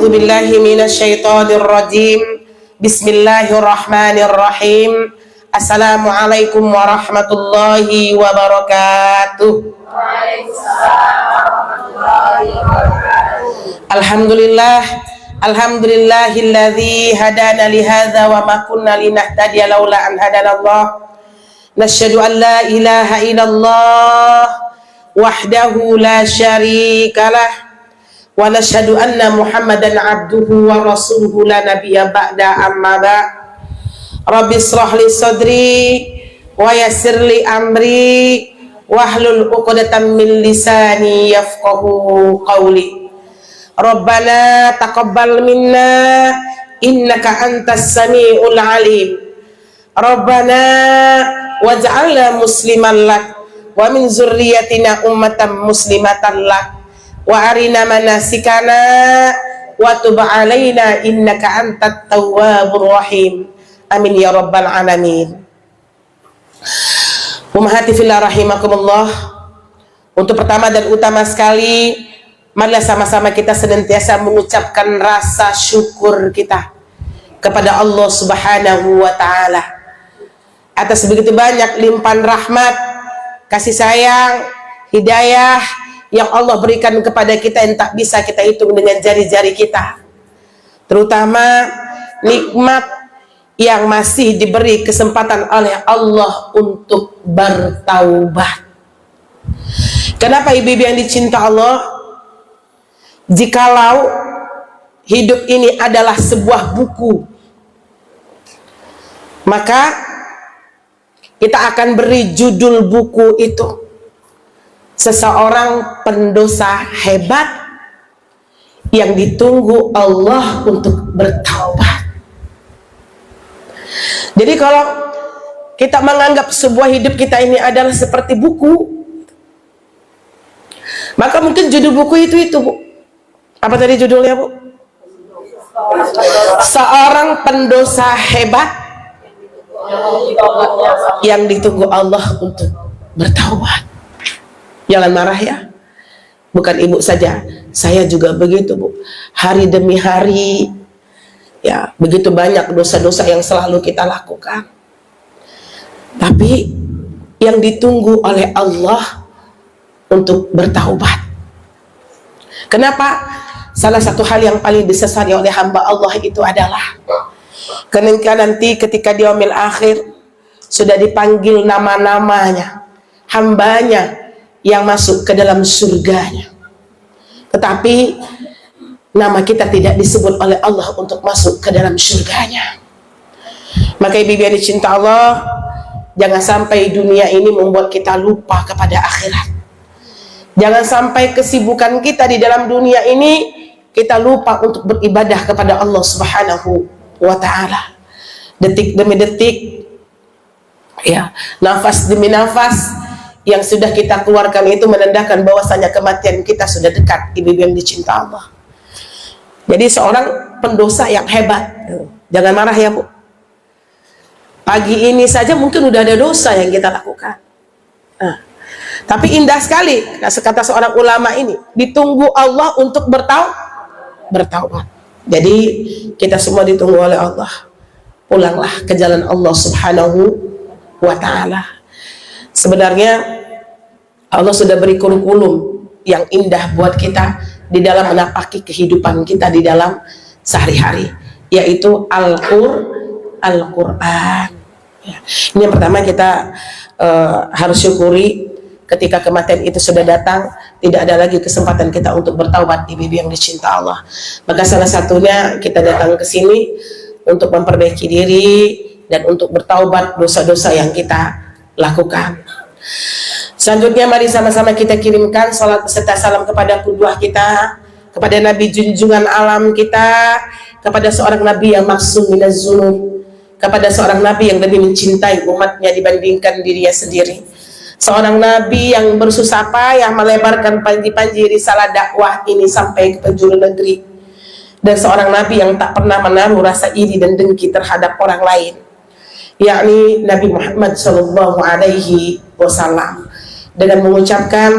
A'udzu billahi minasyaitonir rajim. Bismillahirrahmanirrahim. Assalamualaikum warahmatullahi wabarakatuh. Alhamdulillah, alhamdulillahilladzi hadana li hadza wa ma kunna linahtadiya laula an hadanallah. Nasyhadu an la ilaha illallah wahdahu la syarikalah wa nashhadu anna Muhammadan abduhu wa rasuluhu la nabiyya ba'da, amma ba'. Rabbi shrah li sadri wa yassir li amri wahlul 'uqdatam min lisani yafqahu qawli. Rabbana taqabbal minna innaka antas samiul alim. Rabbana waj'alna musliman lak wa min zurriyyatina ummatan muslimatan lak wa arina manasikana wa tub alaina innaka antat tawwabur rahim. Amin ya rabbal alamin. Ummahati fillah rahimakumullah. Untuk pertama dan utama sekali, marilah sama-sama kita senantiasa mengucapkan rasa syukur kita kepada Allah Subhanahu wa taala atas begitu banyak limpahan rahmat, kasih sayang, hidayah yang Allah berikan kepada kita yang tak bisa kita hitung dengan jari-jari kita. Terutama nikmat yang masih diberi kesempatan oleh Allah untuk bertaubat. Kenapa ibu-ibu yang dicinta Allah? Jikalau hidup ini adalah sebuah buku, maka kita akan beri judul buku itu seseorang pendosa hebat yang ditunggu Allah untuk bertaubat. Jadi kalau kita menganggap sebuah hidup kita ini adalah seperti buku, maka mungkin judul buku itu Bu. Apa tadi judulnya Bu? Seorang pendosa hebat yang ditunggu Allah untuk bertaubat. Jangan marah ya. Bukan ibu saja, saya juga begitu Bu. Hari demi hari, ya begitu banyak dosa-dosa yang selalu kita lakukan. Tapi yang ditunggu oleh Allah untuk bertaubat. Kenapa? Salah satu hal yang paling disesali oleh hamba Allah itu adalah ketika nanti ketika di yaumil akhir sudah dipanggil nama-namanya, hambanya yang masuk ke dalam surganya, tetapi nama kita tidak disebut oleh Allah untuk masuk ke dalam surganya. Maka ibu yang dicinta Allah, jangan sampai dunia ini membuat kita lupa kepada akhirat. Jangan sampai kesibukan kita di dalam dunia ini kita lupa untuk beribadah kepada Allah Subhanahu wa ta'ala. Detik demi detik, ya, nafas demi nafas yang sudah kita keluarkan itu menandakan bahwasanya kematian kita sudah dekat, ibu yang dicinta Allah. Jadi seorang pendosa yang hebat, jangan marah ya Bu. Pagi ini saja mungkin udah ada dosa yang kita lakukan. Tapi indah sekali kata seorang ulama ini, ditunggu Allah untuk bertaubat. Jadi kita semua ditunggu oleh Allah. Pulanglah ke jalan Allah Subhanahu wa ta'ala. Sebenarnya Allah sudah beri kurikulum yang indah buat kita di dalam menapaki kehidupan kita di dalam sehari-hari, yaitu Al-Quran. Ini yang pertama kita harus syukuri. Ketika kematian itu sudah datang, tidak ada lagi kesempatan kita untuk bertaubat, ibu-ibu yang dicinta Allah. Maka salah satunya kita datang ke sini untuk memperbaiki diri dan untuk bertaubat dosa-dosa yang kita lakukan. Selanjutnya mari sama-sama kita kirimkan salat beserta salam kepada qudwah kita, kepada Nabi junjungan alam kita, kepada seorang Nabi yang maksum minaz dzunub, kepada seorang Nabi yang lebih mencintai umatnya dibandingkan dirinya sendiri, seorang Nabi yang bersusah payah melebarkan panji-panji risalah dakwah ini sampai ke penjuru negeri, dan seorang Nabi yang tak pernah menaruh rasa iri dan dengki terhadap orang lain, yakni Nabi Muhammad sallallahu alaihi wasallam, dengan mengucapkan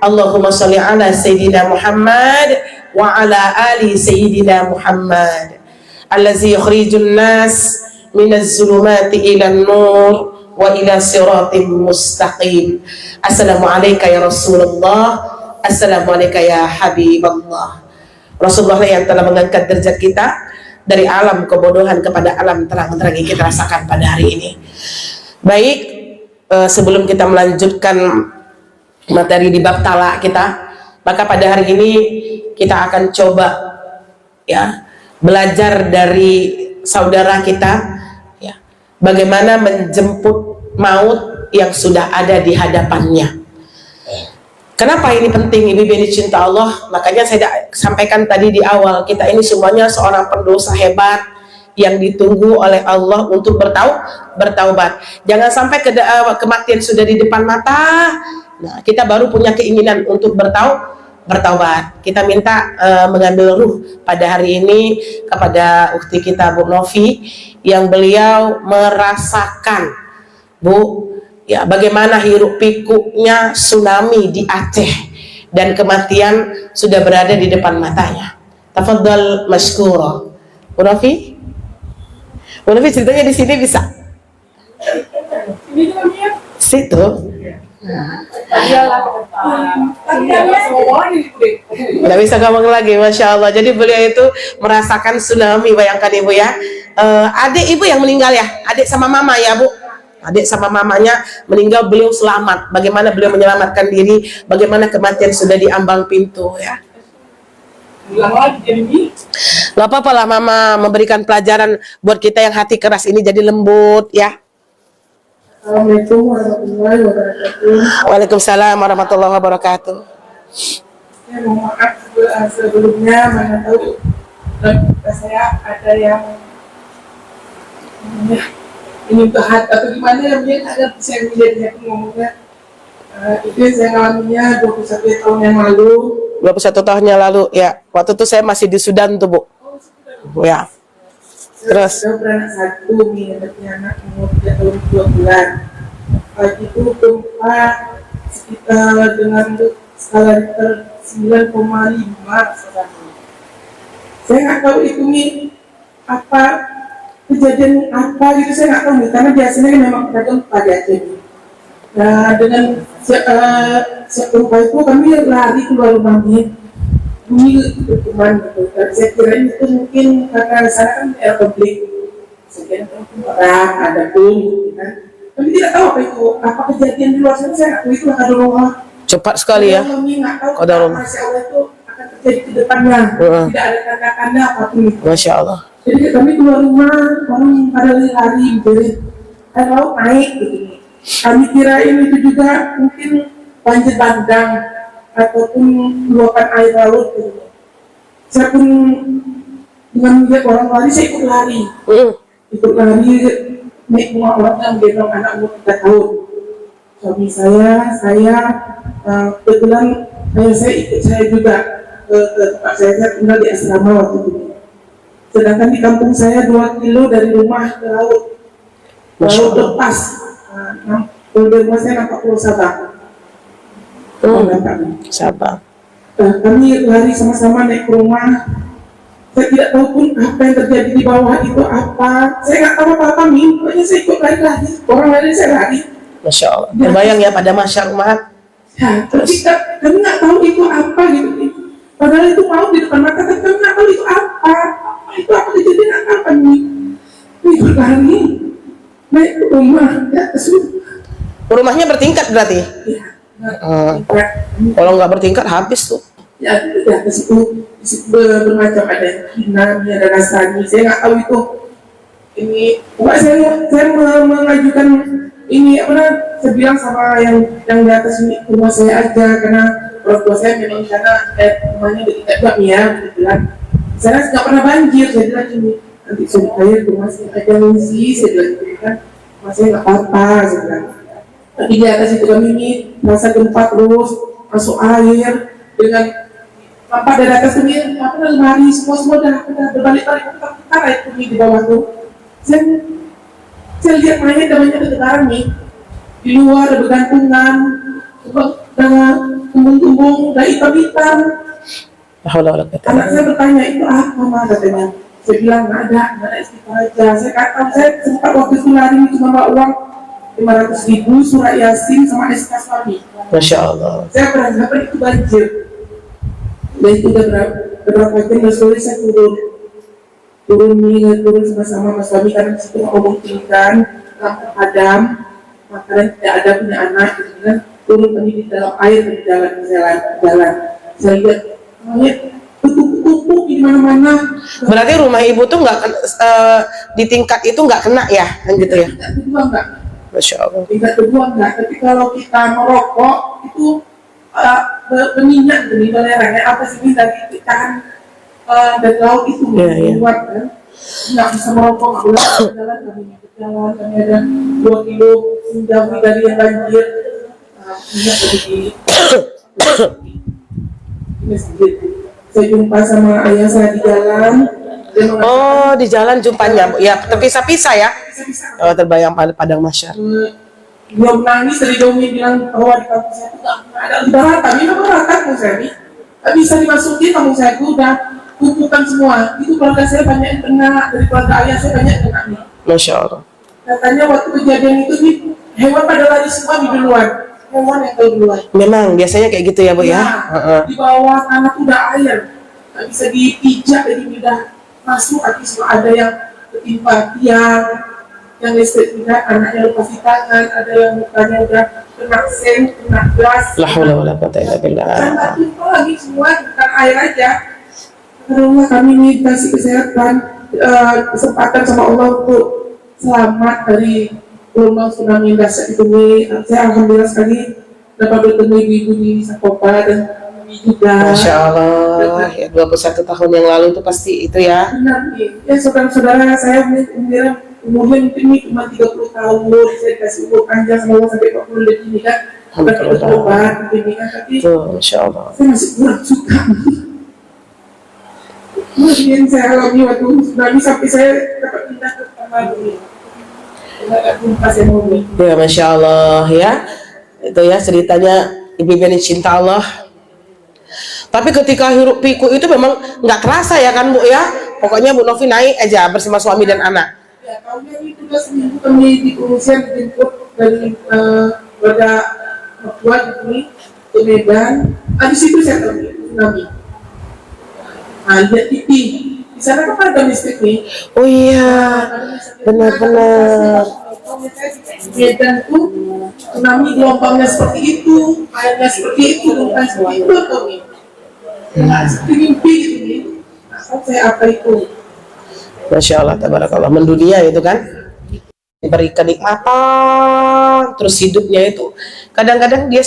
Allahumma sholli ala Sayyidina Muhammad wa ala ali sayyidina Muhammad allazi yukhrijun nas minaz zulumati ilan nur wa ila siratim mustaqim. Assalamualaikum ya Rasulullah, assalamualaikum ya Habiballah. Rasulullah yang telah mengangkat derajat kita dari alam kebodohan kepada alam terang-terang yang kita rasakan pada hari ini. Baik, sebelum kita melanjutkan materi di bab talak kita, maka pada hari ini kita akan coba ya belajar dari saudara kita ya, bagaimana menjemput maut yang sudah ada di hadapannya. Kenapa ini penting, Ibu yang dicinta Allah? Makanya saya sampaikan tadi di awal, kita ini semuanya seorang pendosa hebat yang ditunggu oleh Allah untuk bertaubat. Jangan sampai kematian sudah di depan mata, nah kita baru punya keinginan untuk bertaubat. Kita minta mengambil ruh pada hari ini kepada ukti kita Bu Novi, yang beliau merasakan, Bu, ya, bagaimana hiruk pikuknya tsunami di Aceh dan kematian sudah berada di depan matanya. Tafadhal mashkura. Bu Novi? Bu Novi ceritanya di sini bisa? Situ. Nggak bisa ngomong lagi, Masya Allah. Jadi beliau itu merasakan tsunami, bayangkan Ibu ya. Adik Ibu yang meninggal ya? Adik sama mama ya Bu? Adik sama mamanya meninggal, beliau selamat. Bagaimana beliau menyelamatkan diri, bagaimana kematian sudah di ambang pintu ya. Gak apa-apa lah Mama memberikan pelajaran buat kita yang hati keras ini jadi lembut ya. Assalamualaikum warahmatullahi wabarakatuh. Waalaikumsalam warahmatullahi wabarakatuh. Saya mohon maaf sebelumnya, mana tahu saya ada yang ini berat atau gimana ya, mungkin ada saya melihatnya ngomongnya. Itu saya ngalaminya 21 tahun yang lalu. 21 tahun yang lalu ya. Waktu itu saya masih di Sudan tuh Bu. Ya. Terus saya beranak satu nih, anak umur 3 tahun 2 bulan. Pagi itu gempa sekitar dengan skala Richter 9,5 sekarang. Saya nggak tahu itu nih apa kejadian apa gitu, saya nggak tahu nih, karena biasanya memang tergantung pada Aceh. Nah dengan gempa itu kami lari keluar rumah nih. Bunyi teman gitu. Saya kira itu mungkin karena sana kan era konflik, saya kira mungkin orang ada pun gitu kan. Tapi tidak tahu apa kejadian di luar sana, saya nggak tahu itu akan rumah. cepat sekali ya. Kami nggak tahu Qadarullah. Masya Allah itu akan terjadi ke depannya. Tidak ada tanda-tanda apapun itu. Masya Allah. Jadi kami keluar rumah, orang pada lari gitu, air laut naik gitu. Kami kirain itu juga mungkin banjir bandang ataupun luapan air laut gitu. Saya pun dengan melihat orang lari, saya ikut lari. Ikut lari, naik rumah orang yang gendong anak umur 3 tahun. Suami saya kebetulan saya ikut saya juga ke tempat saya tinggal di asrama waktu itu. Sedangkan di kampung saya 2 kilo dari rumah ke laut. Laut lepas. Dari rumah saya nampak Pulau Sabang. Sabang. Kami lari sama-sama naik ke rumah. Saya tidak tahu pun apa yang terjadi di bawah itu apa. Saya nggak tahu apa-apa, pokoknya saya ikut lari. Orang lari, saya lari. Masya Allah. Terbayang ya pada masyarakat. Ya, tapi kami nggak tahu itu apa gitu. Padahal itu mau di depan mata, tapi kami nggak tahu itu apa. Itu apa kejadian apa nih? Ini berlari naik ke rumah, ya Rumahnya bertingkat berarti? Ya. Kalau nggak bertingkat habis tuh. Ya, di atas itu bermacam, ada Kinani, ada Nasrani. Saya nggak tahu itu. Ini, saya mengajukan ini saya bilang sama yang di atas ini rumah saya aja, karena orang tua saya memang di sana rumahnya dekat banget ya, bilang saya nggak pernah banjir. Saya bilang ini nanti saya rumah saya aja ngungsi, saya bilang gitu kan, rumah saya nggak apa-apa, saya bilang. Tapi di atas itu kami ini merasa gempa terus, masuk air dengan apa dari atas ini lemari semua dah berbalik-balik putar air ini di bawah tuh. Saya lihat mainnya ada banyak getaran nih di luar, ada bergantungan, ada tumbung-tumbung, ada hitam-hitam. La haula wala quwata illa Anak saya bertanya, itu apa mah katanya? Saya bilang nggak ada istighfar aja. Saya sempat waktu itu lari cuma bawa uang 500.000, surat yasin sama SK suami. billah. Masya Allah. Saya beranggapan itu banjir. Dan itu udah berapa jam sore saya turun sama-sama mas suami karena disitu ngomong tingkan lampu padam, makanan tidak ada punya anak, gitu kan. Turun kami di dalam air di jalan. Saya lihat tumpuk di mana-mana. Berarti rumah ibu tuh nggak di tingkat itu nggak kena ya, kan gitu ya? Tingkat kedua enggak. Masya Allah. Tingkat kedua enggak. Tapi kalau kita merokok itu berminyak belerangnya apa sih ini dari ikan dari laut itu buat kan. Nggak bisa merokok, nggak boleh jalan, kami ada 2 kilo menjauhi dari yang banjir. Minyak ini sedikit. Saya jumpa sama ayah saya di jalan. Dia mengatakan, Oh, di jalan jumpanya, Bu. Ya, terpisah-pisah ya. bisa-bisa. Oh, terbayang padang mahsyar. Dia menangis dari jauh, bilang bahwa di kampung saya itu nggak ada ibarat. Ini memang rata kampung saya ini. Nggak bisa dimasuki kampung saya itu udah kumpulkan semua. Itu keluarga saya banyak yang kena, dari keluarga ayah saya banyak yang kena nih. Masya Allah. Katanya waktu kejadian itu nih, hewan pada lari semua di duluan. Hewan yang tahu duluan. Memang biasanya kayak gitu ya, Bu ya. Di bawah tanah udah air, nggak bisa dipijak, jadi udah masuk. Tapi semua ada yang ketimpa tiang, yang listrik tidak, anaknya lepas di tangan, ada yang mukanya udah kena sen, kena gelas. La haula wala quwata illa billah. Dan nggak timpa lagi semua, bukan air aja. Karena kami ini dikasih kesehatan, kesempatan sama Allah untuk selamat dari gelombang tsunami yang dahsyat itu nih. Saya alhamdulillah sekali dapat bertemu ibu-ibu di Sakopa dan kami juga. Masya Allah. Ya, 21 tahun yang lalu itu pasti itu ya. Benar nih, ya saudara-saudara saya umurnya mungkin ini cuma 30 tahun, saya kasih umur panjang sama Allah sampai 40 lebih ini kan. Udah bertobat ini kan, tapi Tuh, Masya Allah. saya masih kurang suka. Mungkin saya alami waktu tsunami sampai saya dapat pindah ke kamar dulu. Ya, Masya Allah ya. Itu ya ceritanya Ibu Beni cinta Allah. Tapi ketika hiruk pikuk itu memang nggak terasa ya kan, Bu ya. Pokoknya Bu Novi naik aja bersama suami dan anak. Ya, tahunnya itu udah seminggu kami di pengungsian dijemput dari keluarga Papua di Medan. Di situ saya tahu tsunami. Lihat TV di sana kan ada listrik nih. Oh iya, benar-benar. Medan tuh tsunami gelombangnya seperti itu, airnya seperti itu, gelombang seperti itu kami. Seperti mimpi gitu nih. Saya apa itu? Masya Allah, tabarakallah. Mendunia itu kan diberi kenikmatan, terus hidupnya itu kadang-kadang dia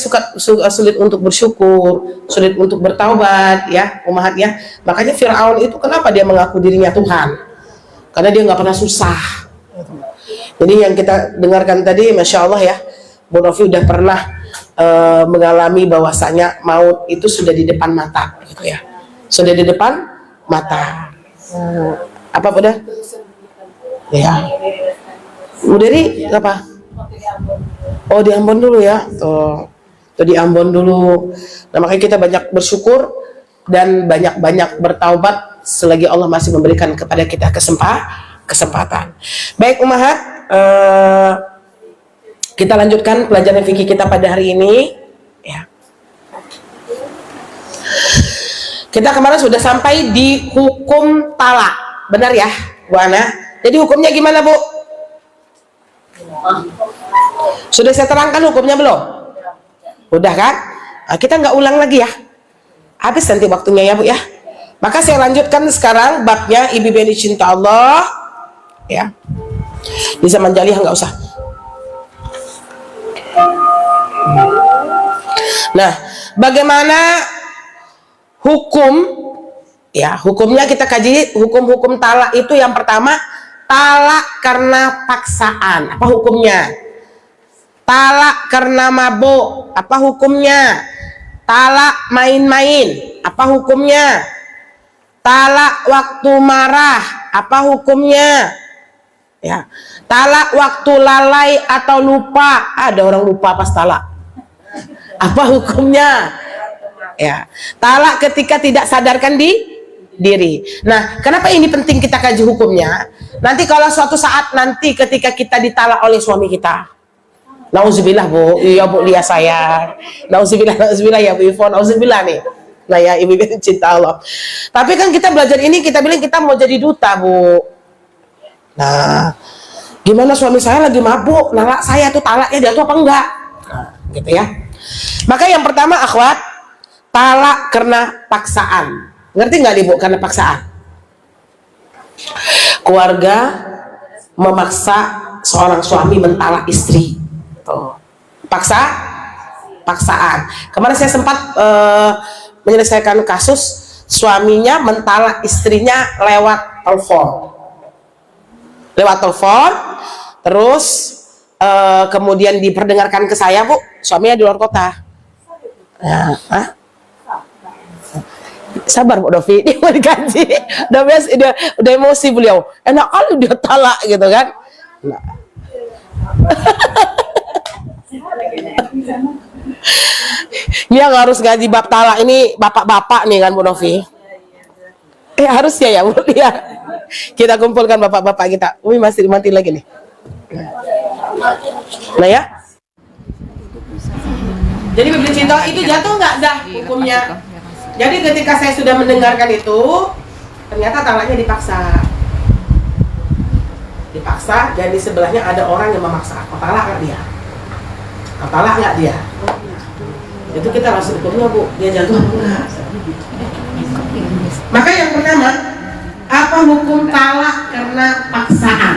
sulit untuk bersyukur, sulit untuk bertaubat ya, umat ya. Makanya Fir'aun itu kenapa dia mengaku dirinya Tuhan? Karena dia nggak pernah susah. Jadi yang kita dengarkan tadi, Masya Allah ya, Bu Novi udah pernah mengalami bahwasanya maut itu sudah di depan mata, gitu ya, sudah di depan mata. Apa udah? Ya. Bu Dery apa? Oh, di Ambon dulu ya. Tuh di Ambon dulu. Nah, makanya kita banyak bersyukur dan banyak-banyak bertaubat selagi Allah masih memberikan kepada kita kesempatan. Baik Ummahat, kita lanjutkan pelajaran fikih kita pada hari ini ya. Kita kemarin sudah sampai di hukum talak. Benar ya, Bu Ana? Jadi hukumnya gimana, Bu? Sudah saya terangkan hukumnya belum? Udah kan? Nah, kita nggak ulang lagi ya. Habis nanti waktunya ya, Bu ya. Maka saya lanjutkan sekarang babnya Ibu Beni cinta Allah. Ya. Di zaman jahiliyah nggak usah. Nah, bagaimana hukum? Ya, hukumnya kita kaji hukum-hukum talak itu yang pertama, talak karena paksaan. Apa hukumnya? Talak karena mabuk. Apa hukumnya? Talak main-main. Apa hukumnya? Talak waktu marah. Apa hukumnya? Ya. Talak waktu lalai atau lupa. Ada orang lupa pas talak. Apa hukumnya? Ya, talak ketika tidak sadarkan diri. Nah, kenapa ini penting kita kaji hukumnya? Nanti kalau suatu saat nanti ketika kita ditalak oleh suami kita, nauzubillah bu, iya bu Lia saya, nauzubillah ya bu Ivon, nauzubillah nih. Nah ya ibu cinta Allah. Tapi kan kita belajar ini, kita bilang kita mau jadi duta bu. Nah, gimana suami saya lagi mabuk, nalak saya tuh talaknya dia tuh apa enggak? Nah, gitu ya. Maka yang pertama akhwat, talak karena paksaan. Ngerti nggak ibu? Karena paksaan. Keluarga memaksa seorang suami mentalak istri. Tuh. Paksaan. Kemarin saya sempat menyelesaikan kasus suaminya mentalak istrinya lewat telepon. Terus kemudian diperdengarkan ke saya, bu, suaminya di luar kota. Nah, sabar Bu Dovi, dia mau digaji, udah emosi beliau, enak kali dia talak gitu kan. Nah. Dia harus gaji bab talak ini bapak-bapak nih kan Bu Dovi. Harus ya Bu ya. Kita kumpulkan bapak-bapak kita. Masih mati lagi nih. Nah ya. Jadi bibir cinta itu jatuh nggak dah hukumnya? Jadi ketika saya sudah mendengarkan itu, ternyata talaknya dipaksa. Dan di sebelahnya ada orang yang memaksa. Talak nggak dia? Talak nggak dia? Itu kita langsung hukumnya bu, dia jatuh apa enggak? Maka yang pertama, apa hukum talak karena paksaan?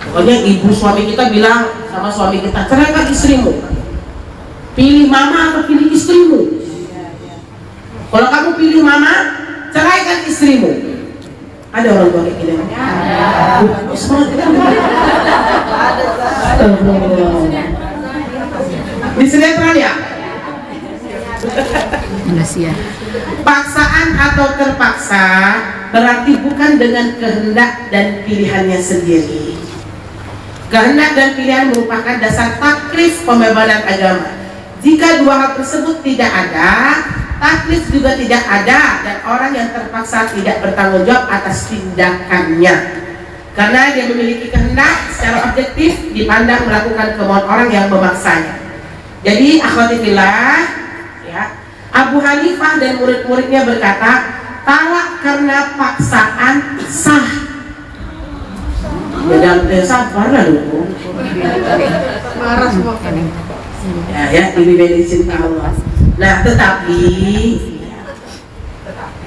Pokoknya ibu suami kita bilang sama suami kita, ceraikan istrimu. Pilih mama atau pilih istrimu? Kalau kamu pilih mama, ceraikan istrimu. Ada orang tua kayak gini? Ada. Di sinetron ya? Paksaan atau terpaksa berarti bukan dengan kehendak dan pilihannya sendiri. Kehendak dan pilihan merupakan dasar taklif pembebanan agama. Jika dua hal tersebut tidak ada, taklif juga tidak ada, dan orang yang terpaksa tidak bertanggung jawab atas tindakannya. Karena dia memiliki kehendak, secara objektif dipandang melakukan kemauan orang yang memaksanya. Jadi akhwati fillah, ya, Abu Hanifah dan murid-muridnya berkata, talak karena paksaan sah. Ya dalam sabar lah dulu. Marah semua kan. Ya, ini medicine Allah. Nah, tetapi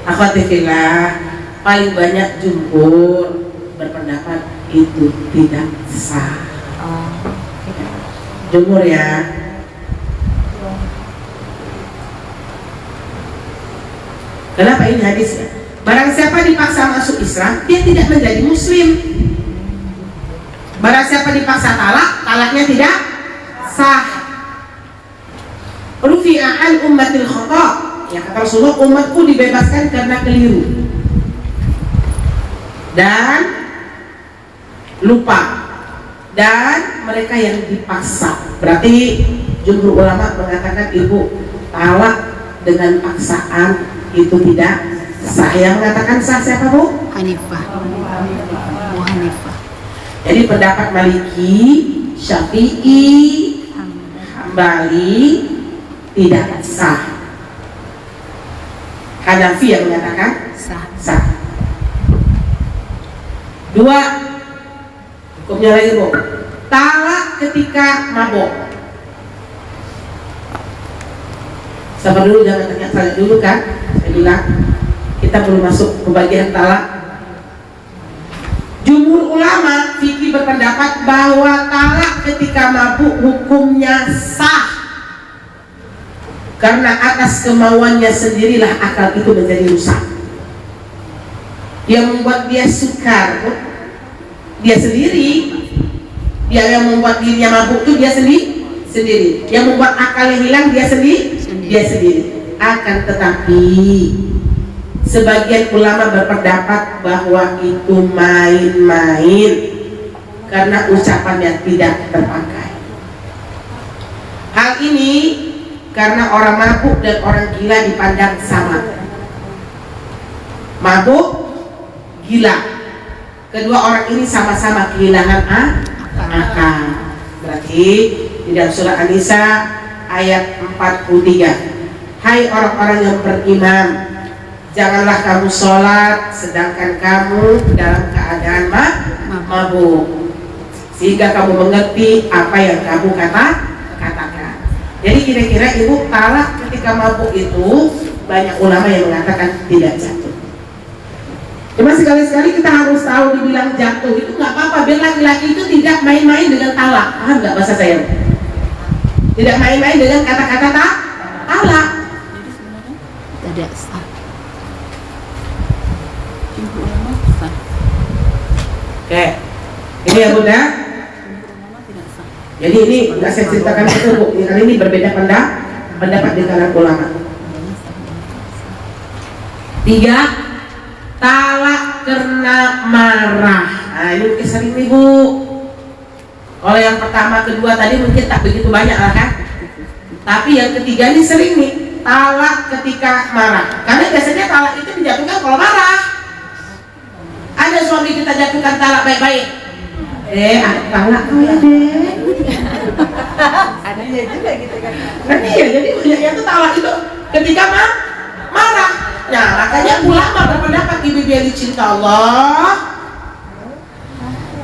akhwati fillah, paling banyak jumhur berpendapat itu tidak sah. Jumhur ya. Kenapa ini hadisnya? Barang siapa dipaksa masuk Islam, dia tidak menjadi muslim. Barang siapa dipaksa talak, talaknya tidak sah. Rufi'a an ummatil khata', ya kata Rasulullah, umatku dibebaskan karena keliru dan lupa, dan mereka yang dipaksa. Berarti jumhur ulama mengatakan ibu talak dengan paksaan itu tidak sah. Yang mengatakan sah siapa bu? Hanifah. Bu Hanifah. Jadi pendapat Maliki, Syafi'i, Hambali tidak sah. Hanafi yang mengatakan sah. Dua, hukumnya lagi bu, talak ketika mabok. Sabar dulu, jangan tanya dulu kan. Saya bilang kita belum masuk ke bagian talak. Jumhur ulama fikih berpendapat bahwa talak ketika mabuk hukumnya sah, karena atas kemauannya sendirilah akal itu menjadi rusak. Yang membuat dia sukar, dia sendiri. Dia yang membuat dirinya mabuk itu dia sendiri. Yang membuat akalnya hilang dia sendiri. Akan tetapi sebagian ulama berpendapat bahwa itu main-main karena ucapannya tidak terpakai. Hal ini karena orang mabuk dan orang gila dipandang sama. Mabuk, gila, kedua orang ini sama-sama kehilangan akal. Berarti di dalam surah An-Nisa ayat 43, hai orang-orang yang beriman, janganlah kamu sholat sedangkan kamu dalam keadaan mabuk, sehingga kamu mengerti apa yang kamu katakan. Jadi kira-kira ibu, talak ketika mabuk itu banyak ulama yang mengatakan tidak jatuh. Cuma sekali-sekali kita harus tahu, dibilang jatuh itu nggak apa-apa, biar laki-laki itu tidak main-main dengan talak. Paham nggak bahasa saya? Tidak main-main dengan kata-kata talak. Tidak sah. Oke, ini ya Bunda. Jadi ini nggak saya ceritakan itu Bu, kali ini berbeda pendapat di kalangan ulama. 3, talak karena marah. Nah ini mungkin sering nih Bu. Kalau yang pertama, kedua tadi mungkin tak begitu banyak lah kan. Tapi yang ketiga ini sering nih, talak ketika marah. Karena biasanya talak itu dijatuhkan kalau marah. Ada suami kita jatuhkan talak baik-baik, ada talak tuh ya deh. Ada juga gitu kan. Kan iya, jadi banyaknya tuh talak itu ketika marah. Nah makanya ulama berpendapat, ibu yang dicinta Allah,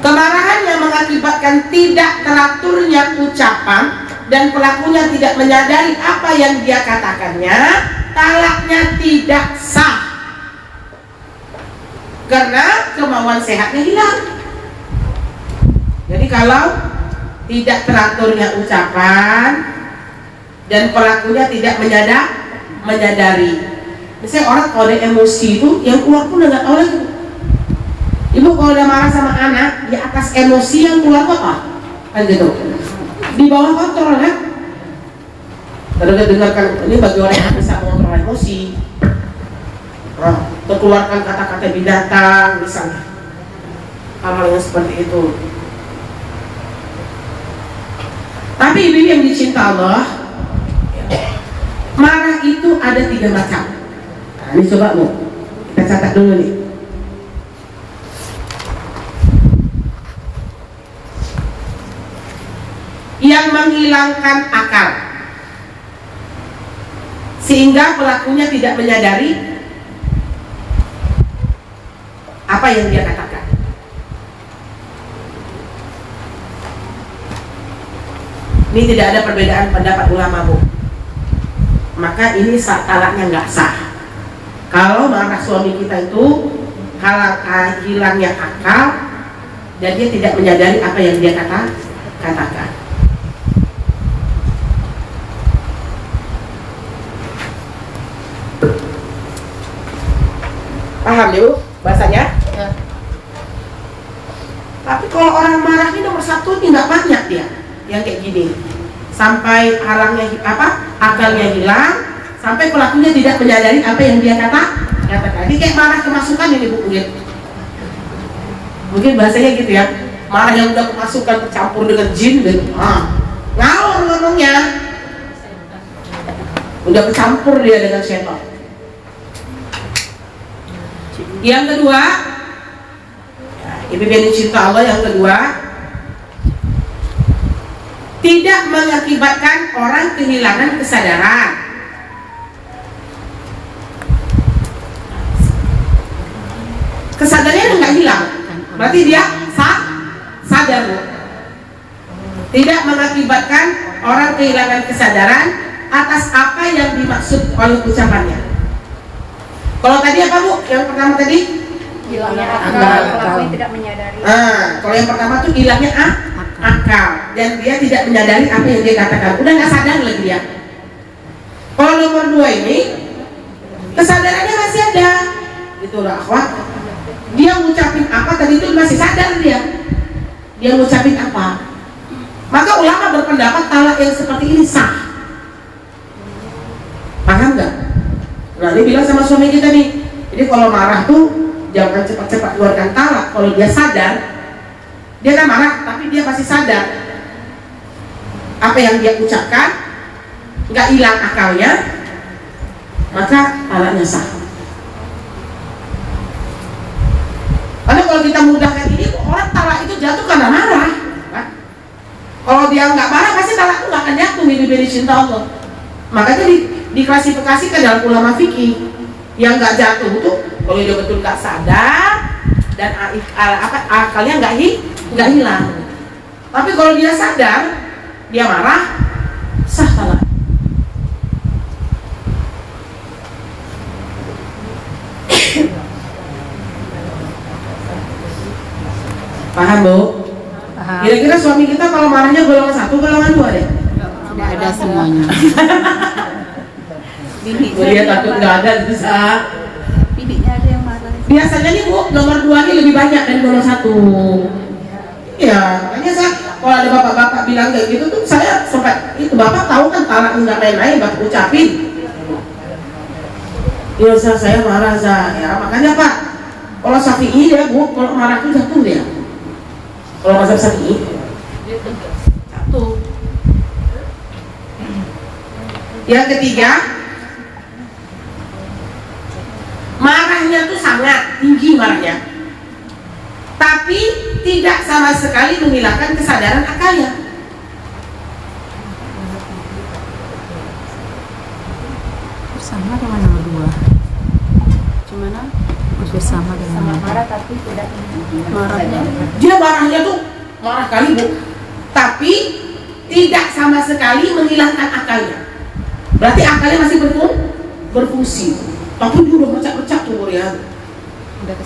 kemarahan yang mengakibatkan tidak teraturnya ucapan dan pelakunya tidak menyadari apa yang dia katakannya, talaknya tidak sah karena kemauan sehatnya hilang. Jadi kalau tidak teraturnya ucapan dan pelakunya tidak menyadari. Misalnya orang kalau ada emosi itu yang keluar pun nggak tahu lagi. Ibu kalau udah marah sama anak, di atas emosi yang keluar apa? Kan gitu. Di bawah kontrol kan? Kalau udah dengarkan, ini bagi orang yang bisa mengontrol emosi, keluarkan kata-kata binatang misalnya, hal-hal yang seperti itu. Tapi ibu yang dicinta Allah, marah itu ada 3 macam. Nah, ini coba Bu, kita catat dulu nih. Yang menghilangkan akal sehingga pelakunya tidak menyadari apa yang dia katakan. Ini tidak ada perbedaan pendapat ulama Bu. Maka ini talaknya nggak sah. Kalau marah suami kita itu hilangnya akal dan dia tidak menyadari apa yang dia katakan. Paham ya Bu bahasanya? Ya. Tapi kalau orang marah ini nomor 1 ini nggak banyak dia yang kayak gini, sampai akalnya hilang, sampai pelakunya tidak menyadari apa yang dia katakan. Ini kayak marah kemasukan ini Bu, mungkin bahasanya gitu ya, marah yang udah kemasukan bercampur dengan jin dan ngawur ngomongnya, udah bercampur dia dengan setan. Yang kedua, ibu yang dicinta Allah, yang kedua, tidak mengakibatkan orang kehilangan kesadaran. Kesadarannya nggak hilang, berarti dia sadar. Tidak mengakibatkan orang kehilangan kesadaran atas apa yang dimaksud oleh ucapannya. Kalau tadi apa Bu? Yang pertama tadi? Hilangnya akal, pelakunya tidak menyadari. Kalau yang pertama tuh hilangnya akal dan dia tidak menyadari apa yang dia katakan. Udah nggak sadar lagi dia. Kalau nomor 2 ini kesadarannya masih ada, gitu loh akhwat. Dia ngucapin apa tadi itu masih sadar dia. Dia ngucapin apa? Maka ulama berpendapat talak yang seperti ini sah. Paham nggak? Nah ini bilang sama suami kita nih, jadi kalau marah tuh jangan cepat-cepat keluarkan talak. Kalau dia sadar, dia kan marah, tapi dia masih sadar apa yang dia ucapkan, nggak hilang akalnya, maka talaknya sah. Karena kalau kita mudahkan ini, orang talak itu jatuh karena marah. Kan? Kalau dia nggak marah, pasti talak itu nggak akan jatuh di cinta Allah. Makanya diklasifikasikan dalam ulama fikih yang nggak jatuh itu kalau dia betul nggak sadar dan akalnya nggak hilang. Tapi kalau dia sadar, dia marah, sah talak. Paham, Bu? Paham. Kira-kira suami kita kalau marahnya golongan 1, golongan 2 deh? Tidak ada semuanya. Bini Dia takut nggak ada bisa. Bininya ada yang marah. Biasanya nih Bu, nomor 2 ini lebih banyak dari nomor 1. Iya, makanya saya kalau ada bapak-bapak bilang kayak gitu tuh saya sempat itu bapak tahu kan talak nggak main-main, bapak ucapin. Ya saya marah ya makanya Pak. Kalau Syafi'i ya Bu, kalau marah itu jatuh dia. Kalau mazhab Syafi'i jatuh. Yang ketiga, marahnya tuh sangat tinggi marahnya, tapi tidak sama sekali menghilangkan kesadaran akalnya. Sama dengan nomor 2. Gimana? Bersama dengan Sama nomor marah tapi tidak marahnya. Dia marahnya tuh marah kali Bu, tapi tidak sama sekali menghilangkan akalnya. Berarti akalnya masih berfungsi. Tapi dia udah pecah-pecah tuh ya.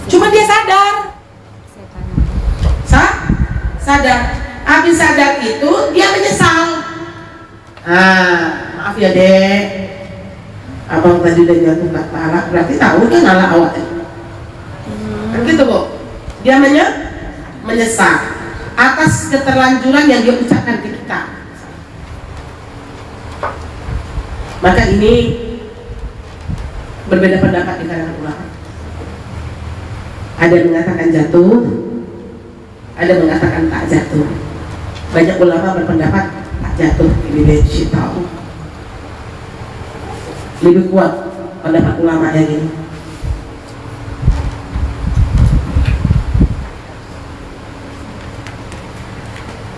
Cuma dia sadar. Sadar. Habis sadar itu dia menyesal. Maaf ya Dek, abang tadi udah jatuh nggak talak, berarti tahu kan nalak awalnya. Kan gitu Bu. Dia menyesal atas keterlanjuran yang dia ucapkan ke kita. Maka ini berbeda pendapat di kalangan ulama. Ada yang mengatakan jatuh, ada yang mengatakan tak jatuh. Banyak ulama berpendapat tak jatuh, ini tahu. Lebih kuat pendapat ulama yang ini.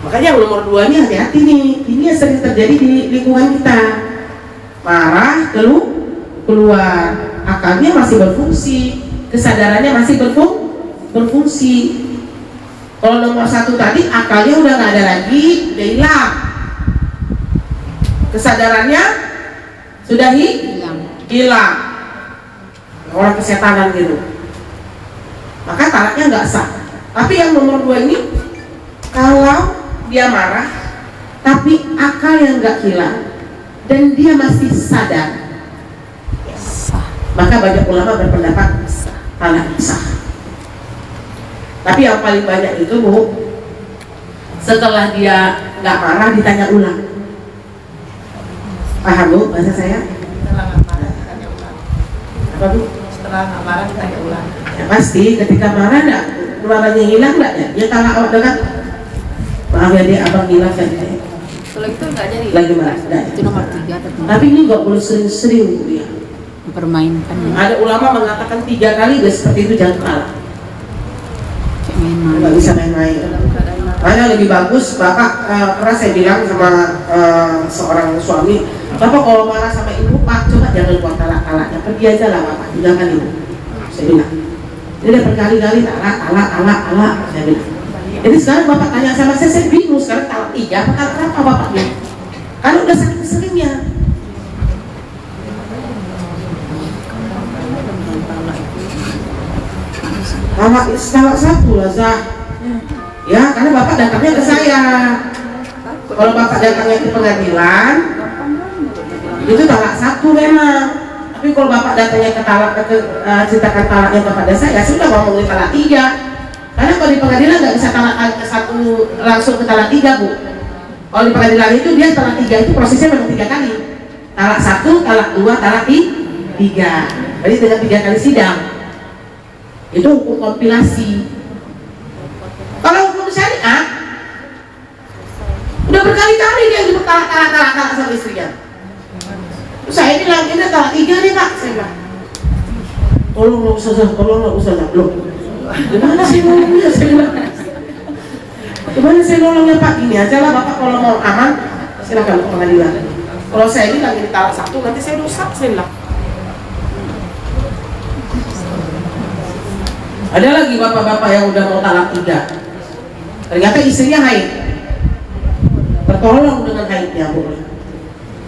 Makanya yang nomor 2 ini hati-hati nih. Ini yang sering terjadi di lingkungan kita. Marah, keluar, akalnya masih berfungsi, kesadarannya masih berfungsi. Kalau nomor 1 tadi akalnya udah nggak ada lagi, udah hilang, kesadarannya sudah hilang, orang kesetanan gitu. Maka talaknya nggak sah. Tapi yang nomor 2 ini, kalau dia marah, tapi akal yang nggak hilang dan dia masih sadar, maka banyak ulama berpendapat talak sah. Tapi yang paling banyak itu Bu, setelah dia nggak marah ditanya ulang. Paham Bu bahasa saya? Setelah nggak marah ditanya ulang. Apa Bu? Setelah nggak marah ditanya ulang. Ya pasti ketika marah enggak, marahnya hilang enggak ya? Dia talak awak dekat. Maaf ya dia abang hilang kan. Kalau itu enggak jadi. Lagi marah. Enggak. Itu nomor 3 Tapi ini nggak boleh sering-sering Bu ya. mempermainkan. Ada ulama mengatakan 3 kali udah seperti itu jangan kalah. Kayak main-main. Nggak bisa main-main. Makanya lebih bagus Bapak pernah saya bilang sama seorang suami, Bapak kalau marah sama ibu Pak coba jangan buat talak-talaknya, pergi aja lah Bapak, tinggalkan ibu. Saya bilang. Dia udah berkali-kali talak, saya bilang. Jadi sekarang Bapak tanya sama saya bingung sekarang talak 3 apa talak berapa Bapak bilang? Karena udah sakit seringnya. Talak 1 lah Zah. Ya, karena Bapak datangnya ke saya. Kalau Bapak datangnya ke pengadilan, itu talak 1 memang. Tapi kalau Bapak datangnya ke ceritakan talaknya kepada saya, sudah ngomongin talak 3. Karena kalau di pengadilan nggak bisa talak 1 langsung ke talak 3 Bu. Kalau di pengadilan itu dia talak 3 itu prosesnya memang 3 kali. Talak 1, talak 2, talak 3. Jadi dengan 3 kali sidang. Itu hukum kompilasi. Kalau hukum syariat udah berkali-kali dia talak sama istrinya. Terus saya bilang, ini talak 3 nih Pak. Saya bilang, tolong Ustazah, belum. Gimana sih nolongnya? Saya bilang, gimana sih nolongnya Pak? Gini aja lah Bapak, kalau mau aman silakan ke pengadilan. Kalau saya bilang ini talak 1, nanti saya dosa. Saya bilang, ada lagi bapak-bapak yang udah mau talak 3, ternyata istrinya haid, tertolong dengan haidnya Bu.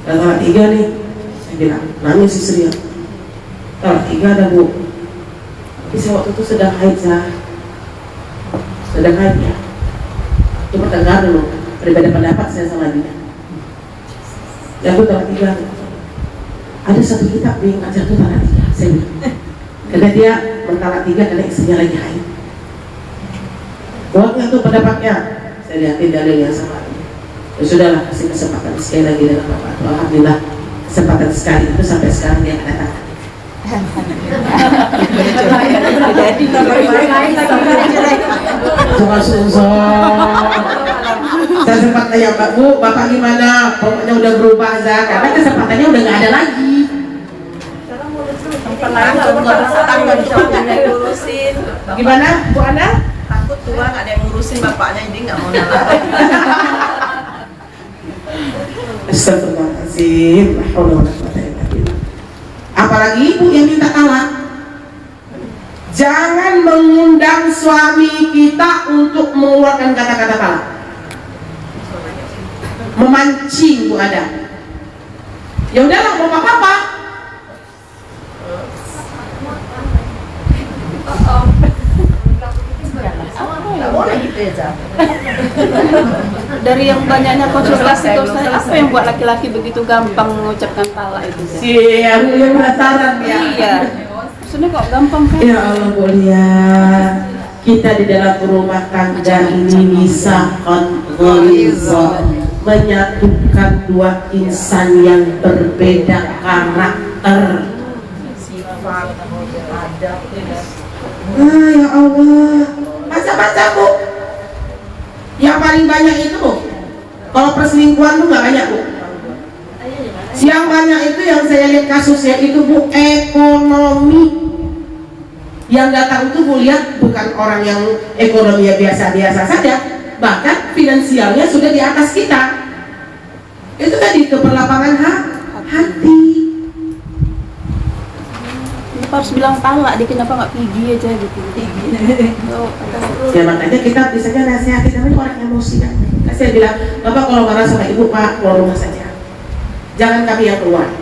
Talak 3 nih, saya bilang, nangis istrinya, talak 3 ada Bu, tapi saya waktu itu sedang haid ya. Itu pertengkar dulu, berbeda pendapat saya sama dia. Ya aku talak 3, ada satu kitab yang ngajar tuh talak 3, saya bilang, karena dia bertalak 3 karena istrinya lagi haid. Buatnya tuh pendapatnya, saya lihatin dalilnya sama dia. Ya sudahlah, kasih kesempatan sekali lagi dengan Bapak. Alhamdulillah, kesempatan sekali itu sampai sekarang dia ada tangan. Cuma susah. Saya sempat tanya Pak, Bu, Bapak gimana? Pokoknya udah berubah aja, karena kesempatannya udah nggak ada lagi. Gimana Bu Ana? Takut tua nggak ada yang ngurusin bapaknya, jadi nggak mau ngalah. Astagfirullahaladzim. Apalagi ibu yang minta talak, jangan mengundang suami kita untuk mengeluarkan kata-kata talak, memancing Bu ada. Ya udahlah, mau apa-apa. Nggak boleh gitu ya, Zah. Dari yang banyaknya konsultasi itu Ustaz, apa yang buat laki-laki begitu gampang mengucapkan talak itu? Ustaz? Yang penasaran ya. Iya. Maksudnya kok gampang kan? Ya Allah mulia, kita di dalam rumah tangga ini bisa menyatukan dua insan yang berbeda karakter. Sifat, adab, Ya Allah, baca-baca Bu. Yang paling banyak itu Bu, kalau perselingkuhan tuh nggak banyak Bu. Yang banyak itu yang saya lihat kasusnya itu Bu, ekonomi. Yang datang itu Bu lihat bukan orang yang ekonominya biasa-biasa saja, bahkan finansialnya sudah di atas kita. Itu tadi keberlapangan hati. Harus bilang talak, dia kenapa nggak pergi aja gitu. Ya makanya kita biasanya nasihatin, tapi orang emosi kan. Saya bilang, Bapak kalau marah sama Ibu Pak, keluar rumah saja. Jangan kami yang keluar.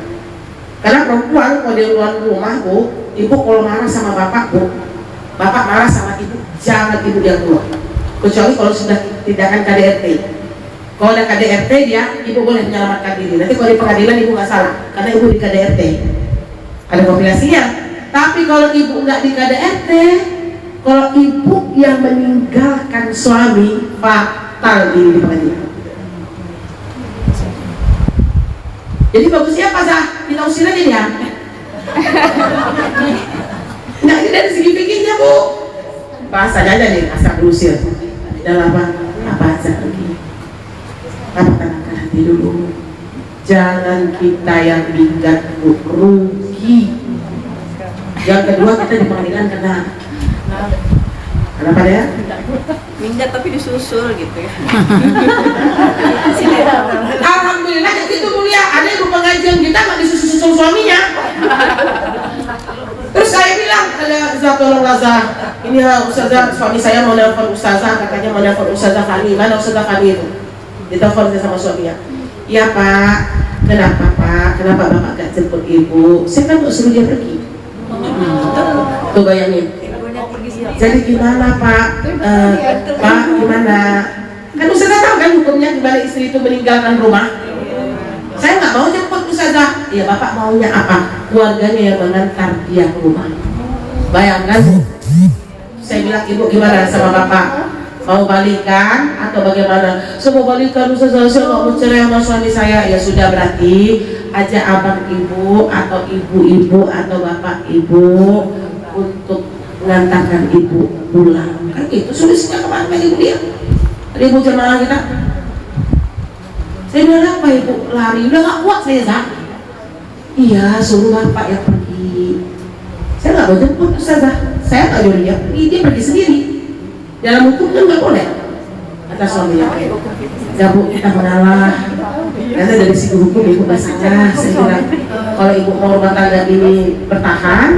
Karena perempuan kalau di luar rumah Bu, Ibu kalau marah sama Bapak Bu, Bapak marah sama Ibu, jangan Ibu yang keluar. Kecuali kalau sudah tindakan KDRT. Kalau ada KDRT dia, Ibu boleh menyelamatkan diri. Nanti kalau di pengadilan Ibu nggak salah, karena Ibu di KDRT. Ada kompilasinya. Tapi kalau Ibu nggak di KDRT, kalau Ibu yang meninggalkan suami, fatal di pengadilan. Jadi bagusnya apa Zah? Kita usir aja dia. Nah ini dari segi pikirnya Bu, bahasanya aja nih, asal diusir. Dan apa aja pergi. Tenangkan hati dulu. Jangan kita yang minggat Bu, rugi. Yang kedua kita di pengadilan kenapa ya? minggat tapi disusul gitu ya. Alhamdulillah itu mulia, ada ibu pengajian kita nggak disusul suaminya. Terus saya bilang, Zah tolong Zah, ini Ustazah, suami saya mau nelfon Ustazah, katanya mau nelfon Ustazah Fani. Mana Ustazah Fani itu? Ditelepon saya sama suaminya. Iya Pak, kenapa Pak? Kenapa Bapak gak jemput Ibu? Saya kan mau suruh dia pergi. Tuh bayangin. Jadi gimana Pak? Pak gimana? Kan Ustazah tahu kan hukumnya gimana istri itu meninggalkan rumah. Saya nggak mau jemput Ustazah. Ya Bapak maunya apa? Keluarganya yang mengantar dia ke rumah. Bayangkan Bu. Saya bilang Ibu gimana sama Bapak? Mau balikan atau bagaimana? Saya mau balikan Ustazah, saya nggak mau cerai sama suami saya. Ya sudah, berarti aja abang Ibu atau ibu-ibu atau bapak Ibu untuk mengantarkan Ibu pulang. Kan itu solusinya kemana Ibu dia? Ibu jemaah kita. Saya bilang apa Ibu? Lari, udah gak kuat saya Zah. Iya, suruh bapak yang pergi. Saya nggak mau jemput Ustazah, saya nggak nyuruh dia pergi, dia pergi sendiri. Dalam hukum kan nggak boleh. Kata suaminya, ya bu, kita mengalah. Karena dari segi hukum ibu nggak salah. Saya bilang, kalau ibu mau rumah tangga ini bertahan,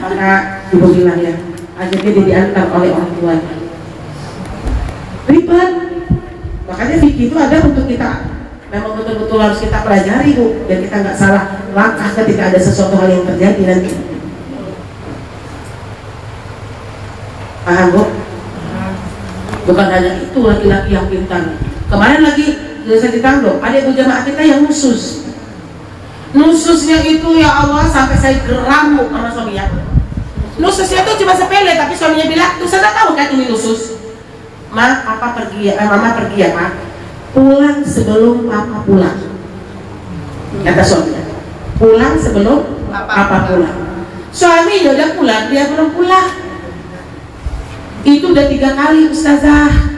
maka ibu bilang ya, akhirnya dia diantar oleh orang tuanya. Ribet. Makanya fikih itu ada untuk kita, memang betul-betul harus kita pelajari bu, dan kita nggak salah langkah ketika ada sesuatu hal yang terjadi nanti. Paham bu? Bukan hanya itu laki-laki yang pintar. Kemarin lagi saya ditanggung, ada ibu jamaah kita yang nusus. Nususnya itu ya Allah sampai saya geram bu sama suaminya. Nususnya itu cuma sepele, tapi suaminya bilang, tuh saya tahu kan ini nusus. Ma, papa pergi ya, mama pergi ya pak. Pulang sebelum papa pulang. Kata suaminya. Pulang sebelum papa pulang. Suaminya udah pulang, dia belum pulang. Itu udah 3 kali Ustazah.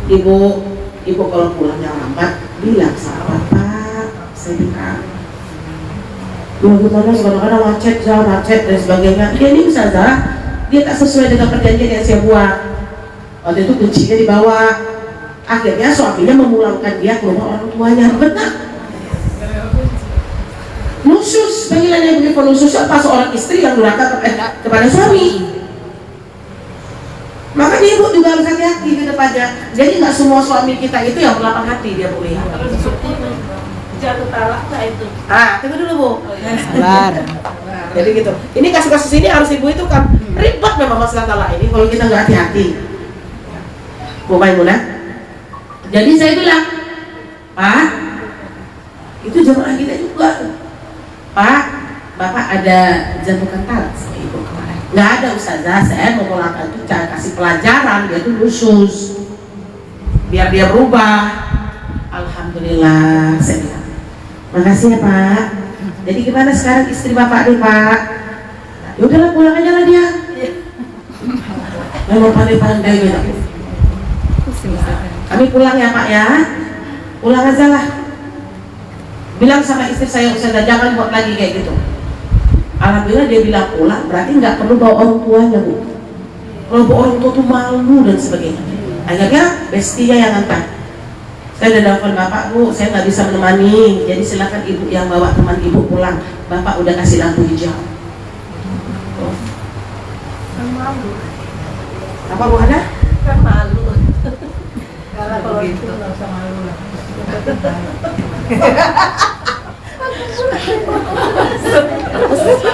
Ibu kalau pulangnya lambat, bilang sama bapak, saya bilang. Gimana kadang-kadang macet dan sebagainya. Dia ini Ustazah, dia tak sesuai dengan perjanjian yang saya buat. Waktu itu kuncinya dibawa. Akhirnya suaminya memulangkan dia ke rumah orang tuanya. Benar. Nusus, panggilannya begitu nusus apa seorang istri yang durhaka kepada suami. Makanya ibu juga harus hati-hati ke depannya. Jadi nggak semua suami kita itu yang berlapang hati, dia boleh. Jatuh talak itu. Tunggu dulu bu. Sabar. Jadi gitu. Ini kasus-kasus ini harus ibu itu kan ribet memang masalah talak ini kalau kita nggak hati-hati. Bu Maimunah. Jadi saya bilang, Pak, itu jamaah kita juga. Pak, bapak ada jatuhkan talak sama ibu kemarin. Nggak ada Ustazah, saya mau melakukan itu cara kasih pelajaran, dia tuh khusus biar dia berubah. Alhamdulillah, saya bilang makasih ya Pak. Jadi gimana sekarang istri bapak nih Pak? Ya udahlah pulang aja lah dia. Memang pandai-pandai gitu. Kami pulang ya Pak ya. Pulang aja lah. Bilang sama istri saya Ustazah, jangan buat lagi kayak gitu. Alhamdulillah dia bilang pulang, berarti nggak perlu bawa orang tuanya bu. Kalau bawa orang tua tuh malu dan sebagainya. Akhirnya bestinya yang antar. Saya udah telepon bapak bu, saya nggak bisa menemani, jadi silakan ibu yang bawa teman ibu pulang. Bapak udah kasih lampu hijau. Malu. Apa bu ada? Kan malu. Kalau Begitu. itu nggak usah malu lah.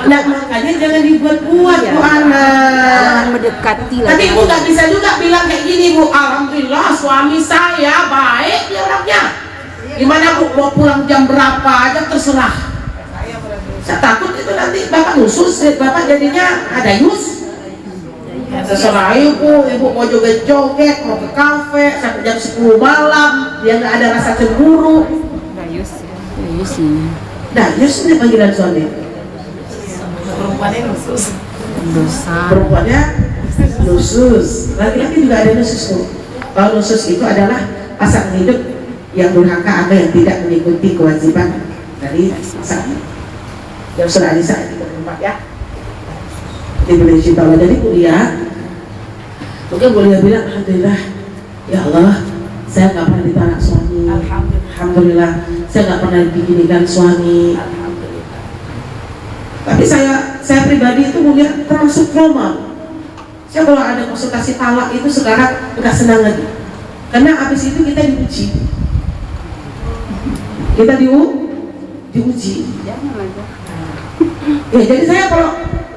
Nah makanya jangan dibuat-buat bu anak. Mendekati Tapi ibu nggak bisa juga bilang kayak gini bu. Alhamdulillah suami saya baik dia orangnya. Gimana bu mau pulang jam berapa aja terserah. Saya takut itu nanti bapak nusus, bapak jadinya ada yus. Terserah ibu mau joget-joget, mau ke kafe sampai jam 10 malam, dia nggak ada rasa cemburu. Nah, yus ini panggilan suami. Perempuannya khusus. Perempuannya nusus, laki-laki juga ada nusus tuh. Kalau nusus itu adalah pasangan hidup yang durhaka atau yang tidak mengikuti kewajiban dari pasangan. Yang sudah ada saat itu berempat ya. Jadi boleh cinta Allah dari kuliah. Mungkin boleh bilang alhamdulillah, ya Allah, saya nggak pernah ditolak suami. Alhamdulillah, saya nggak pernah dibikinikan suami. Tapi saya pribadi itu melihat termasuk trauma. Saya kalau ada konsultasi talak itu sekarang nggak senang lagi, karena habis itu kita diuji. Kita diuji. Ya, jadi saya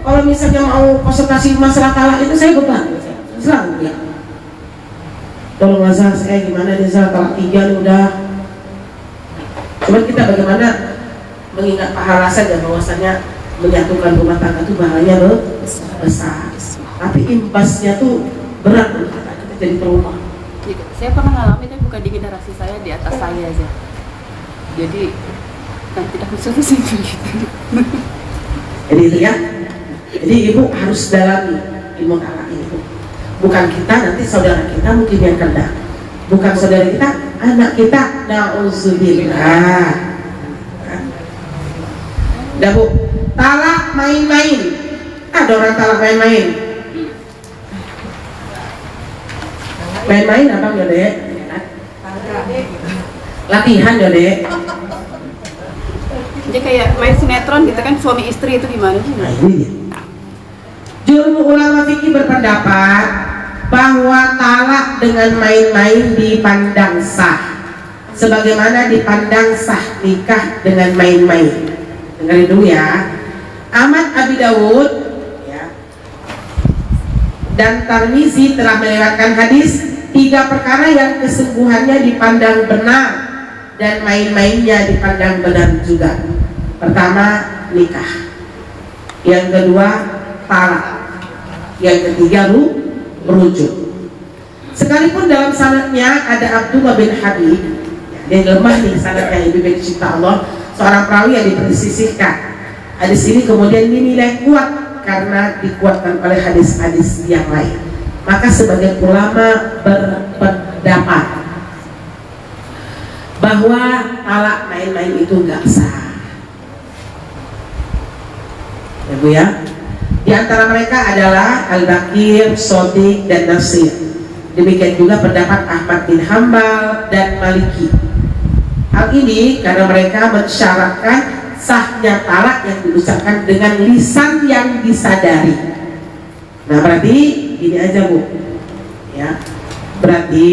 kalau misalnya mau konsultasi masalah talak itu saya beban, selalu ya. Tolong Azhar, saya gimana nih Azhar, talak 3 nih udah. Cuman kita bagaimana mengingat pahala saja bahwasanya menyatukan rumah tangga itu bahayanya besar. Tapi imbasnya tuh berat loh, kita jadi trauma. Saya pernah ngalamin, tapi bukan di generasi saya, di atas saya aja. Jadi kan tidak khusus gitu. Jadi itu ya. Jadi ibu harus dalami ilmu talak ini. Bukan kita, nanti saudara kita mungkin yang kena. Bukan saudara kita, anak kita. Na'udzubillah. Dah Bu, talak main-main. Ada orang talak main-main. Main-main apa ya Dek? Latihan ya Dek. Jadi kayak main sinetron gitu kan, suami istri itu gimana sih? Nah ini dia. Jumhur ulama fikih berpendapat bahwa talak dengan main-main dipandang sah, sebagaimana dipandang sah nikah dengan main-main. Dengarin dulu ya. Ahmad Abi Dawud ya, dan Tirmizi telah melewatkan hadis 3 perkara yang kesungguhannya dipandang benar dan main-mainnya dipandang benar juga. Pertama, nikah. Yang kedua, talak. Yang ketiga, merujuk. Sekalipun dalam sanadnya ada Abdullah bin Habib, dia lemah nih sanadnya, lebih baik cinta Allah, seorang perawi yang dipersisihkan. Hadis ini kemudian dinilai kuat karena dikuatkan oleh hadis-hadis yang lain. Maka sebagian ulama berpendapat bahwa talak main-main itu nggak sah. Ya Bu ya. Di antara mereka adalah Al-Baqir, Shodiq, dan Nasir. Demikian juga pendapat Ahmad bin Hambal dan Maliki. Hal ini karena mereka mensyaratkan sahnya talak yang diucapkan dengan lisan yang disadari. Nah berarti ini aja Bu ya, berarti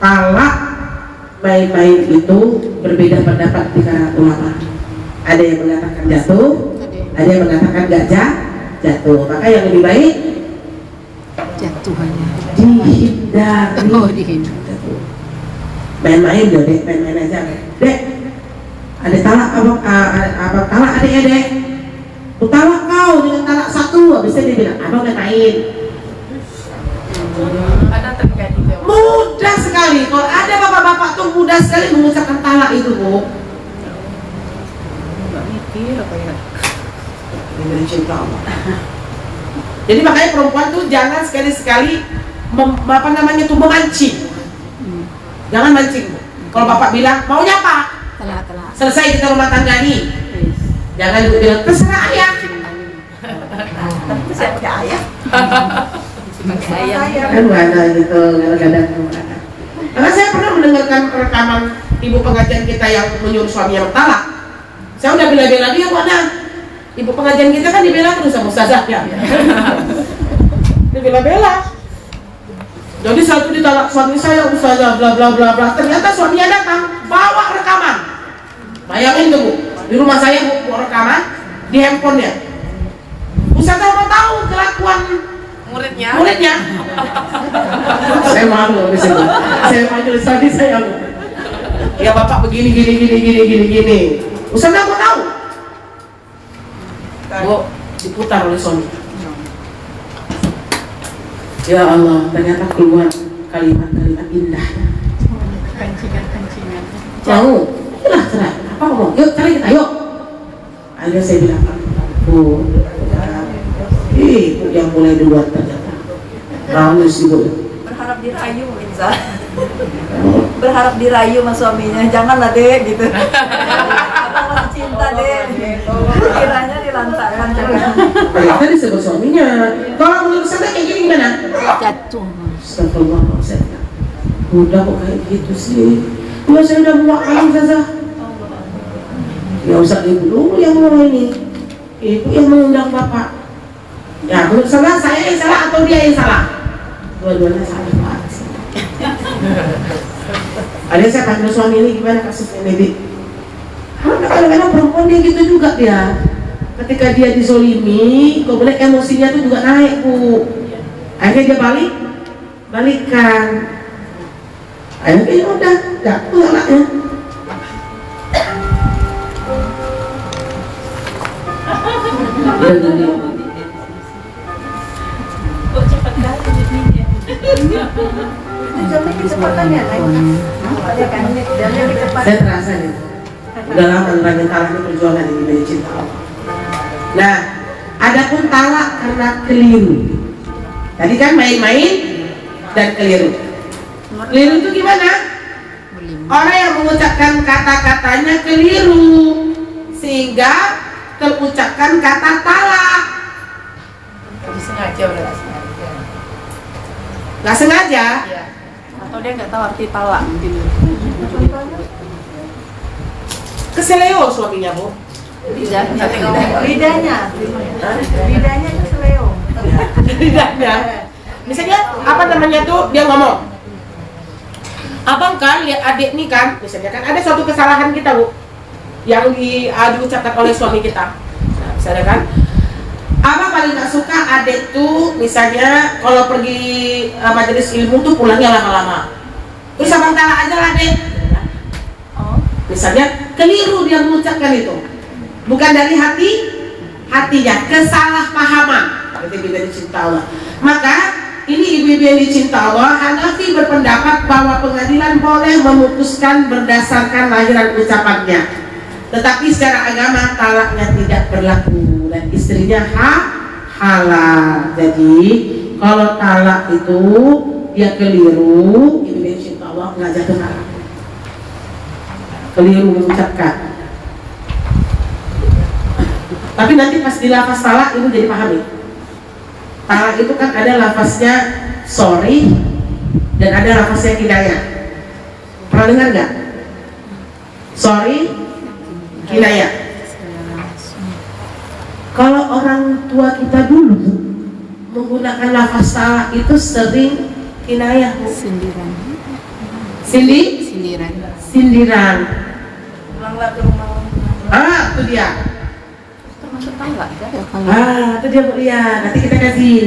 talak main-main itu berbeda pendapat di kalangan ulama. Ada yang mengatakan jatuh, ada yang mengatakan gak jatuh. Maka yang lebih baik Jatuhannya. dihindari. Oh, dihindari. Main-main deh Dek, main-main aja Dek. Ada talak apa talak ada ya Dek? Ku talak kau dengan talak 1. Habisnya dia bilang abang udah main. Ada terjadi Mudah sekali. Kalau ada bapak-bapak tuh mudah sekali mengucapkan talak itu Bu. Nggak mikir apa ya? Ini cinta Allah. Jadi makanya perempuan tuh jangan sekali-sekali memancing. Jangan mancing Bu. Kalau bapak bilang maunya apa? Telat. Selesai kita rumah tangga nih. Jangan juga bilang terserah ayah. Tapi saya punya ayah. Kan mana gitu kadang-kadang. Karena saya pernah mendengarkan rekaman ibu pengajian kita yang menyuruh suaminya bertalak. Saya udah bela-bela dia kok ada. Ibu pengajian kita kan dibela terus sama ustazah ya. Dibela-bela. Jadi satu ditalak suami saya ustazah bla bla bla bla. Ternyata suaminya datang bawa rekaman. Bayangin tuh Bu, di rumah saya Bu rekaman di handphonenya. Ustazah mau tahu kelakuan muridnya. Saya malu di situ. Saya majelis tadi saya Bu. Ya bapak begini gini. Ustazah mau tahu. Bu diputar oleh suami. Ya Allah, ternyata keluar kalimat-kalimat indah. Kancingan. Mau? Cerai. Apa ngomong? Yuk cerai kita, yuk. Akhirnya saya bilang, Bu, itu yang mulai duluan ternyata. Nangis ibu. Berharap dirayu, Inza. Berharap dirayu sama suaminya, janganlah Dek gitu. Abang masih cinta Dek. Kiranya dilantarkan jangan. Ternyata disebut suaminya. Kalau menurut saya kayak gini gimana? Jatuh. Astagfirullah, saya bilang, udah kok kayak gitu sih. Ya saya udah muak kali Ustazah. Ya usah ibu dulu yang mau ini. Ibu yang mengundang bapak. Ya menurut saya yang salah atau dia yang salah? Dua-duanya salah Pak. Ada saya panggil suami ini gimana kasusnya Nebi? Kadang-kadang perempuan dia gitu juga dia. Ketika dia dizolimi, kemudian emosinya tuh juga naik Bu. Akhirnya dia balikan. Akhirnya ya udah, jatuh anaknya. Udah gini. Kok cepat kali jadinya? Itu jamnya kecepatan ya, ada kan? Jamnya kecepatan. Saya terasa nih. Udah lama nerangin talak ini perjuangan ini dari cinta Allah. Nah, adapun talak karena keliru. Tadi kan main-main dan keliru. Keliru itu gimana? Orang yang mengucapkan kata-katanya keliru, sehingga terucapkan kata talak. Disengaja udah nggak sengaja. Nggak sengaja. Iya. Atau dia nggak tahu arti talak mungkin. Keseleo suaminya, Bu. Lidahnya. Lidahnya keseleo. Lidahnya. Misalnya apa namanya tuh, dia ngomong, abang kan lihat adik nih kan, misalnya kan ada suatu kesalahan kita, Bu, yang diucapkan oleh suami kita. Nah, misalnya kan, abang paling gak suka adik tuh misalnya kalau pergi majelis ilmu tuh pulangnya lama-lama. Terus abang talak aja lah, Dek. Misalnya keliru dia mengucapkan itu, bukan dari hatinya, kesalahpahaman. Berarti dia dicinta Allah. Maka ini ibu-ibu yang dicinta Allah, Hanafi berpendapat bahwa pengadilan boleh memutuskan berdasarkan lahiran ucapannya, tetapi secara agama talaknya tidak berlaku dan istrinya halal. Jadi kalau talak itu dia keliru, ibu yang dicinta Allah nggak jatuh talak, keliru mengucapkan. Tapi nanti pas di lafaz talak ibu jadi pahami. Talak itu kan ada lafaznya sorry dan ada lafaznya kinayah. Pernah dengar nggak? Sorry, kinayah. Kalau orang tua kita dulu menggunakan lafaz talak itu sering kinayah. Sindiran. Sindiran. Pulanglah ke rumah. Itu dia. Termasuk talak ya? Itu dia, Bu Lia. Nanti kita kasih.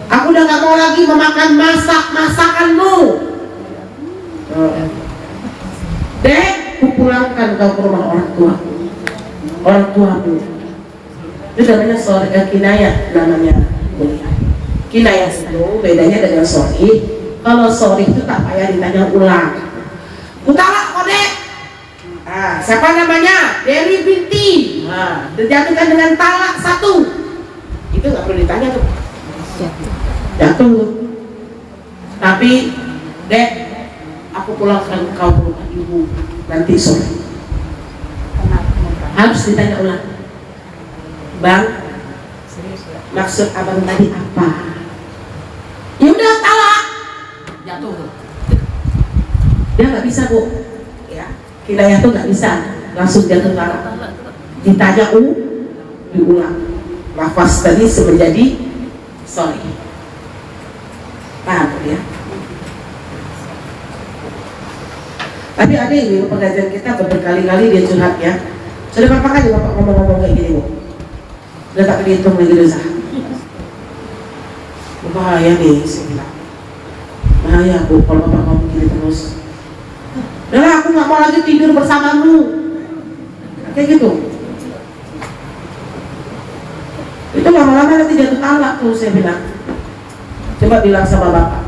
Aku udah gak mau lagi memakan masakanmu. Dek, kupulangkan kau ke rumah orang tuamu. Itu namanya sorry, kinayah namanya, Bu Lia. Kinayah itu bedanya dengan sorry. Kalau sorry itu tak payah ditanya ulang. Kutalak kok, Dek. Siapa namanya? Dewi binti. Dijatuhkan dengan talak 1. Itu nggak perlu ditanya tuh. Jatuh. Tapi, Dek, aku pulangkan kau ke rumah ibu nanti sore. Harus ditanya ulang. Bang, maksud abang tadi apa? Ya udah talak. Jatuh. Dia nggak bisa, Bu. Kinayah tuh nggak bisa langsung jatuh talak, ditanya diulang lafaz tadi menjadi sorry. Paham ya? Tapi ada ini pengajian kita berkali-kali dia curhat ya. Sudah berapa kali bapak ngomong-ngomong kayak gini, Bu? Sudah tak dihitung lagi dosa. Bahaya nih, saya bilang. Bahaya, Bu, kalau bapak ngomong gini terus. Udah, aku nggak mau lagi tidur bersamamu. Kayak gitu. Itu lama-lama nanti jatuh talak tuh, saya bilang. Coba bilang sama bapak,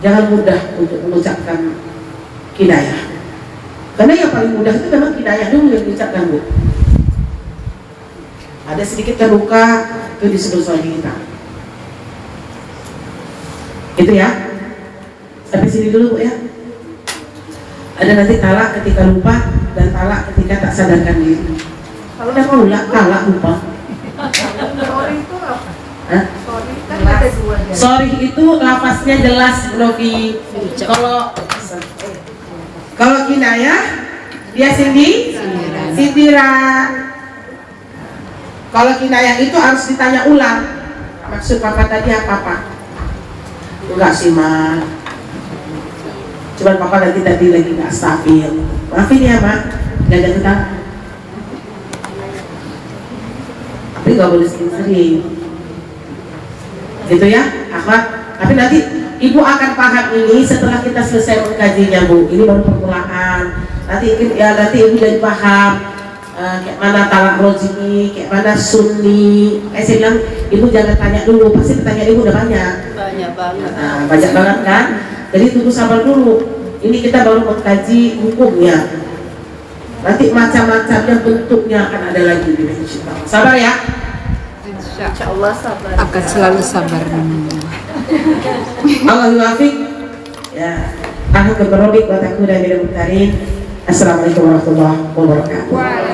jangan mudah untuk mengucapkan kinayah. Karena yang paling mudah itu memang kinayah dulu yang diucapkan, Bu. Ada sedikit terluka, itu disebut suami kita. Itu ya. Sampai sini dulu, Bu ya. Ada nanti talak ketika lupa dan talak ketika tak sadarkan diri. Kalau udah mau talak lupa. Sorry itu apa? Hah? Sorry kan ada dua. Sorry itu lafaznya jelas, Novi. Kalau kinayah dia sindiran. Kalau kinayah itu harus ditanya ulang. Maksud papa tadi apa, Pak? Enggak sih, Ma. Cuman papa lagi nggak stabil. Maafin ya, Mak. Nggak ada tetap. Tapi nggak boleh sering-sering. Gitu ya, akhwat. Tapi nanti ibu akan paham ini setelah kita selesai mengkajinya, Bu. Ini baru permulaan. Nanti ibu jadi paham kayak mana talak rojimi, kayak mana sunni. Saya bilang ibu jangan tanya dulu. Pasti pertanyaan ibu udah banyak. Banyak banget. Banyak banget kan. Jadi tunggu sabar dulu. Ini kita baru mengkaji hukumnya. Nanti macam-macamnya bentuknya akan ada lagi di Indonesia. Sabar ya. Insya Allah sabar. Akan selalu sabar. Allah yuafiq. Ya. Aku berberobik buat aku dan minum tarin. Assalamualaikum warahmatullahi wabarakatuh.